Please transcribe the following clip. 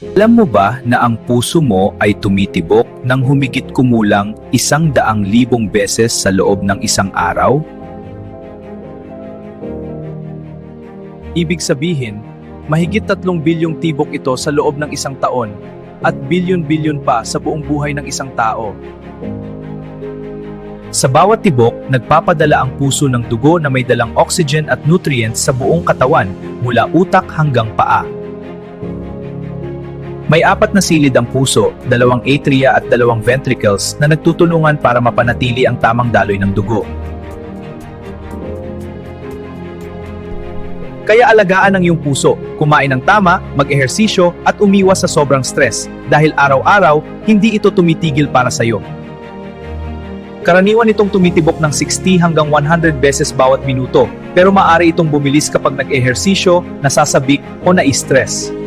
Alam mo ba na ang puso mo ay tumitibok ng humigit kumulang 100,000 beses sa loob ng isang araw? Ibig sabihin, mahigit 3 bilyong tibok ito sa loob ng isang taon at bilyon-bilyon pa sa buong buhay ng isang tao. Sa bawat tibok, nagpapadala ang puso ng dugo na may dalang oxygen at nutrients sa buong katawan mula utak hanggang paa. May 4 na silid ang puso, 2 atria at 2 ventricles na nagtutulungan para mapanatili ang tamang daloy ng dugo. Kaya alagaan ang iyong puso, kumain ng tama, mag-ehersisyo at umiwas sa sobrang stress dahil araw-araw hindi ito tumitigil para sa iyo. Karaniwan itong tumitibok ng 60 hanggang 100 beses bawat minuto, pero maaari itong bumilis kapag nag-ehersisyo, nasasabik o na-stress.